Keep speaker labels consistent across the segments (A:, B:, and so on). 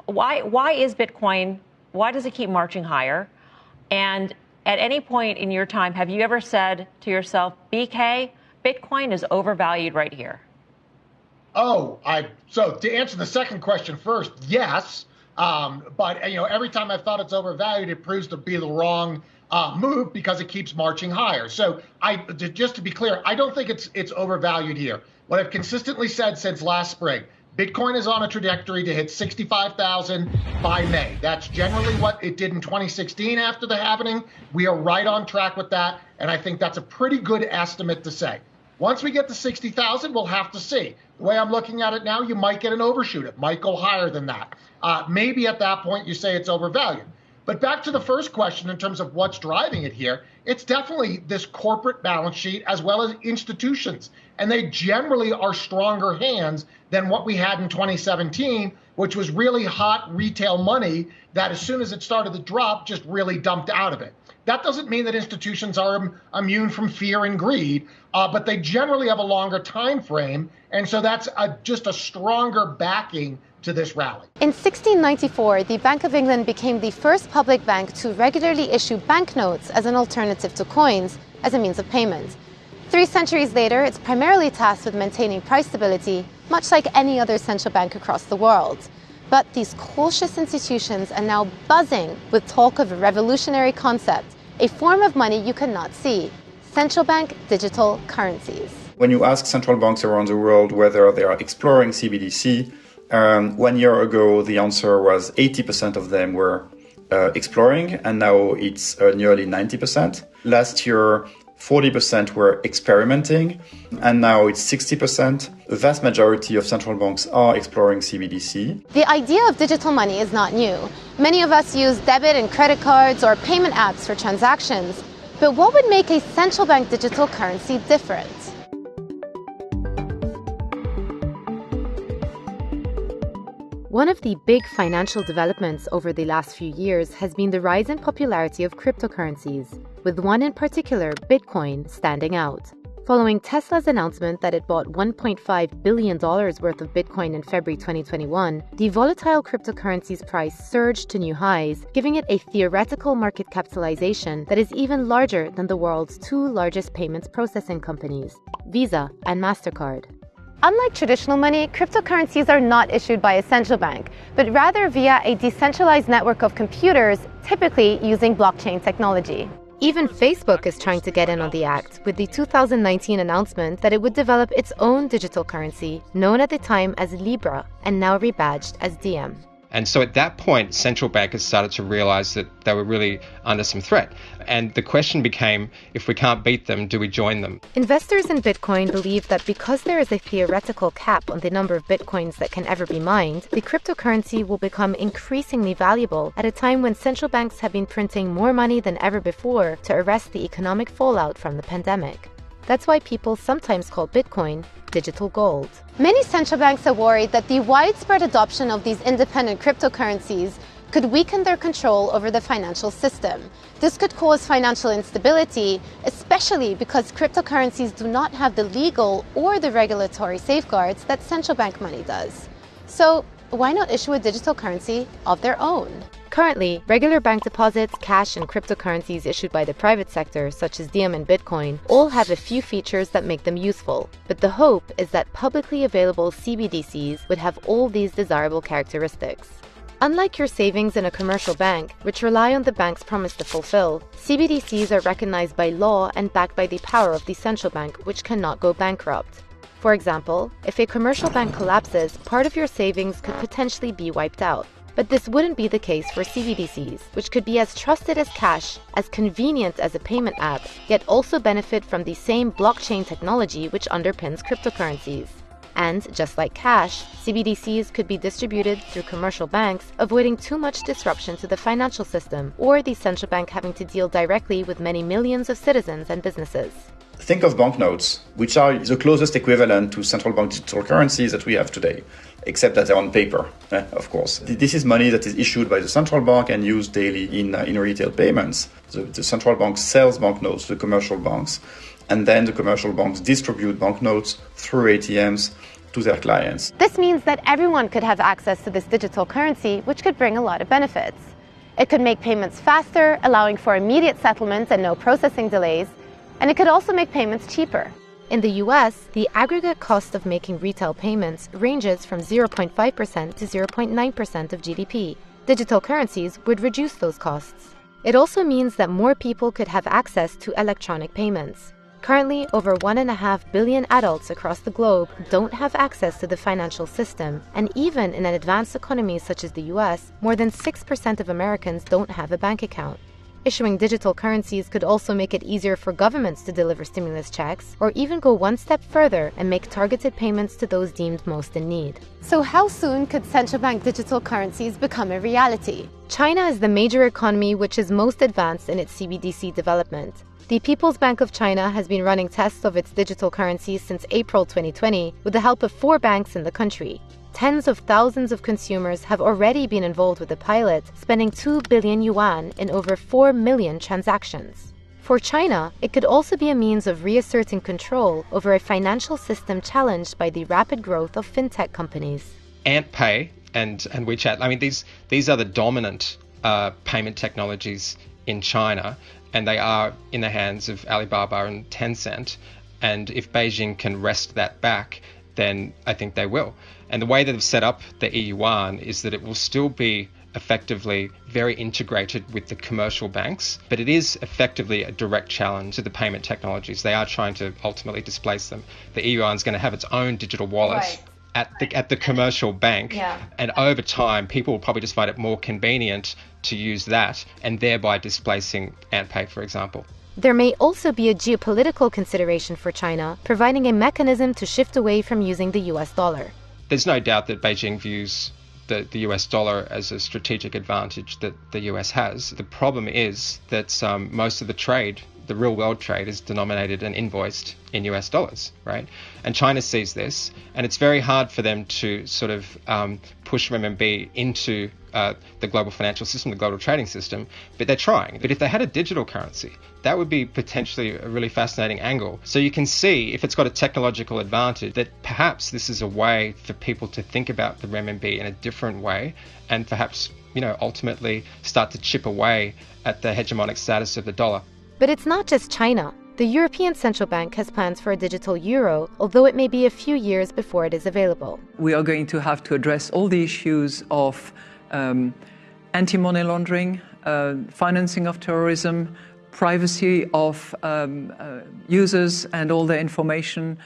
A: why is Bitcoin, why does it keep marching higher? And at any point in your time, have you ever said to yourself, BK, Bitcoin is overvalued right here?
B: So to answer the second question first, yes. But every time I've thought it's overvalued, it proves to be the wrong move because it keeps marching higher. So just to be clear, I don't think it's overvalued here. What I've consistently said since last spring, Bitcoin is on a trajectory to hit 65,000 by May. That's generally what it did in 2016 after the halving. We are right on track with that, and I think that's a pretty good estimate to say. Once we get to 60,000, we'll have to see. The way I'm looking at it now, you might get an overshoot. It might go higher than that. Maybe at that point you say it's overvalued. But back to the first question in terms of what's driving it here, it's definitely this corporate balance sheet as well as institutions. And they generally are stronger hands than what we had in 2017, which was really hot retail money that as soon as it started to drop, just really dumped out of it. That doesn't mean that institutions are immune from fear and greed, but they generally have a longer time frame. And so that's just a stronger backing to this rally.
C: In 1694, the Bank of England became the first public bank to regularly issue banknotes as an alternative to coins as a means of payment. 3 centuries later, it's primarily tasked with maintaining price stability, much like any other central bank across the world. But these cautious institutions are now buzzing with talk of a revolutionary concept, a form of money you cannot see: central bank digital currencies.
D: When you ask central banks around the world whether they are exploring CBDC, 1 year ago the answer was 80% of them were exploring, and now it's nearly 90%. Last year, 40% were experimenting, and now it's 60%. The vast majority of central banks are exploring CBDC.
C: The idea of digital money is not new. Many of us use debit and credit cards or payment apps for transactions. But what would make a central bank digital currency different? One of the big financial developments over the last few years has been the rise in popularity of cryptocurrencies, with one in particular, Bitcoin, standing out. Following Tesla's announcement that it bought $1.5 billion worth of Bitcoin in February 2021, the volatile cryptocurrency's price surged to new highs, giving it a theoretical market capitalization that is even larger than the world's 2 largest payments processing companies, Visa and MasterCard. Unlike traditional money, cryptocurrencies are not issued by a central bank, but rather via a decentralized network of computers, typically using blockchain technology. Even Facebook is trying to get in on the act, with the 2019 announcement that it would develop its own digital currency, known at the time as Libra, and now rebadged as Diem.
E: And so at that point, central bankers started to realize that they were really under some threat. And the question became, if we can't beat them, do we join them?
C: Investors in Bitcoin believe that because there is a theoretical cap on the number of Bitcoins that can ever be mined, the cryptocurrency will become increasingly valuable at a time when central banks have been printing more money than ever before to arrest the economic fallout from the pandemic. That's why people sometimes call Bitcoin digital gold. Many central banks are worried that the widespread adoption of these independent cryptocurrencies could weaken their control over the financial system. This could cause financial instability, especially because cryptocurrencies do not have the legal or the regulatory safeguards that central bank money does. So why not issue a digital currency of their own? Currently, regular bank deposits, cash, and cryptocurrencies issued by the private sector, such as Diem and Bitcoin, all have a few features that make them useful. But the hope is that publicly available CBDCs would have all these desirable characteristics. Unlike your savings in a commercial bank, which rely on the bank's promise to fulfill, CBDCs are recognized by law and backed by the power of the central bank, which cannot go bankrupt. For example, if a commercial bank collapses, part of your savings could potentially be wiped out. But this wouldn't be the case for CBDCs, which could be as trusted as cash, as convenient as a payment app, yet also benefit from the same blockchain technology which underpins cryptocurrencies. And, just like cash, CBDCs could be distributed through commercial banks, avoiding too much disruption to the financial system, or the central bank having to deal directly with many millions of citizens and businesses.
D: Think of banknotes, which are the closest equivalent to central bank digital currencies that we have today, except that they're on paper, of course. This is money that is issued by the central bank and used daily in retail payments. The central bank sells banknotes to the commercial banks, and then the commercial banks distribute banknotes through ATMs to their clients.
C: This means that everyone could have access to this digital currency, which could bring a lot of benefits. It could make payments faster, allowing for immediate settlement and no processing delays, and it could also make payments cheaper. In the US, the aggregate cost of making retail payments ranges from 0.5% to 0.9% of GDP. Digital currencies would reduce those costs. It also means that more people could have access to electronic payments. Currently, over 1.5 billion adults across the globe don't have access to the financial system, and even in an advanced economy such as the US, more than 6% of Americans don't have a bank account. Issuing digital currencies could also make it easier for governments to deliver stimulus checks, or even go one step further and make targeted payments to those deemed most in need. So how soon could central bank digital currencies become a reality? China is the major economy which is most advanced in its CBDC development. The People's Bank of China has been running tests of its digital currencies since April 2020 with the help of 4 banks in the country. Tens of thousands of consumers have already been involved with the pilot, spending 2 billion yuan in over 4 million transactions. For China, it could also be a means of reasserting control over a financial system challenged by the rapid growth of fintech companies.
E: Ant Pay and WeChat, I mean, these are the dominant payment technologies in China, and they are in the hands of Alibaba and Tencent. And if Beijing can wrest that back, then I think they will. And the way that they've set up the e-yuan is that it will still be effectively very integrated with the commercial banks, but it is effectively a direct challenge to the payment technologies. They are trying to ultimately displace them. The e-yuan is going to have its own digital wallet. Right. At the commercial bank, and over time people will probably just find it more convenient to use that, and thereby displacing Ant Pay, for example.
C: There may also be a geopolitical consideration for China, providing a mechanism to shift away from using the US dollar.
E: There's no doubt that Beijing views the US dollar as a strategic advantage that the US has. The problem is that most of the trade, the real world trade, is denominated and invoiced in US dollars, right? And China sees this, and it's very hard for them to sort of push renminbi into the global financial system, the global trading system, but they're trying. But if they had a digital currency, that would be potentially a really fascinating angle. So you can see, if it's got a technological advantage, that perhaps this is a way for people to think about the renminbi in a different way, and perhaps, ultimately start to chip away at the hegemonic status of the dollar.
C: But it's not just China. The European Central Bank has plans for a digital euro, although it may be a few years before it is available.
F: We are going to have to address all the issues of anti-money laundering, financing of terrorism, privacy of users and all their information,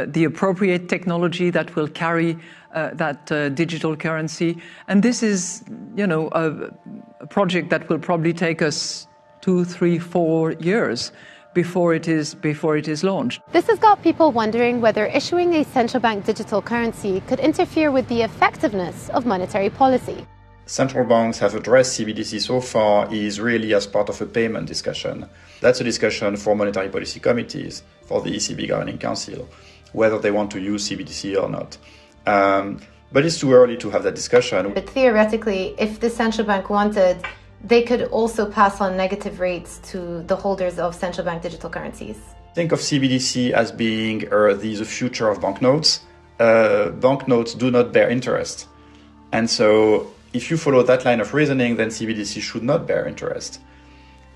F: the appropriate technology that will carry that digital currency. And this is, a project that will probably take us 2, 3, 4 years before it is launched.
C: This has got people wondering whether issuing a central bank digital currency could interfere with the effectiveness of monetary policy.
D: Central banks have addressed CBDC so far is really as part of a payment discussion. That's a discussion for monetary policy committees, for the ECB Governing Council, whether they want to use CBDC or not. But it's too early to have that discussion.
C: But theoretically, if the central bank wanted, they could also pass on negative rates to the holders of central bank digital currencies.
D: Think of CBDC as being the future of banknotes. Banknotes do not bear interest. And so if you follow that line of reasoning, then CBDC should not bear interest.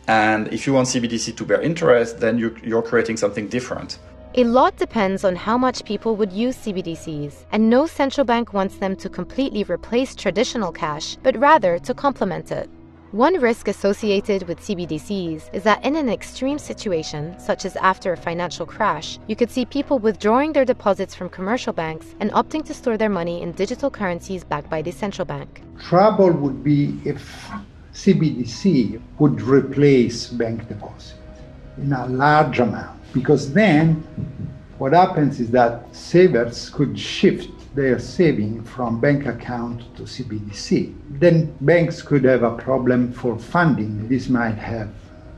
D: And if you want CBDC to bear interest, then you're creating something different.
C: A lot depends on how much people would use CBDCs, and no central bank wants them to completely replace traditional cash, but rather to complement it. One risk associated with CBDCs is that in an extreme situation, such as after a financial crash, you could see people withdrawing their deposits from commercial banks and opting to store their money in digital currencies backed by the central bank.
G: Trouble would be if CBDC would replace bank deposits in a large amount, because then what happens is that savers could shift their saving from bank account to CBDC. Then banks could have a problem for funding. This might have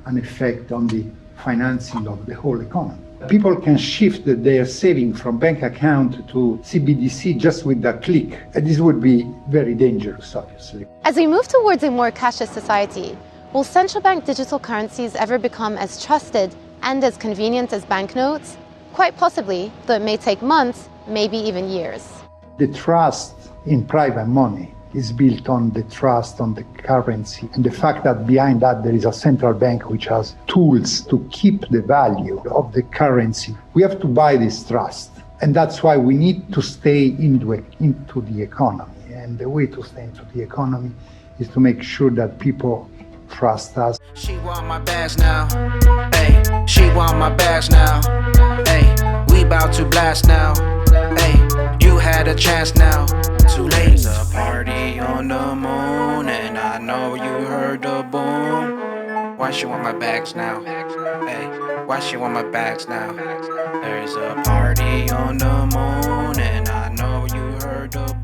G: an effect on the financing of the whole economy. People can shift their saving from bank account to CBDC just with a click. And this would be very dangerous, obviously.
C: As we move towards a more cashless society, will central bank digital currencies ever become as trusted and as convenient as banknotes? Quite possibly, though it may take months, maybe even years.
G: The trust in private money is built on the trust on the currency and the fact that behind that there is a central bank which has tools to keep the value of the currency. We have to buy this trust. And that's why we need to stay into the economy. And the way to stay into the economy is to make sure that people trust us.
H: She want my bags now. Hey, she want my bags now. Hey, we about to blast now. Hey, you had a chance now. Too late. There's a party on the moon, and I know you heard the boom. Why she want my bags now? Hey, why she want my bags now? There's a party on the moon, and I know you heard the boom.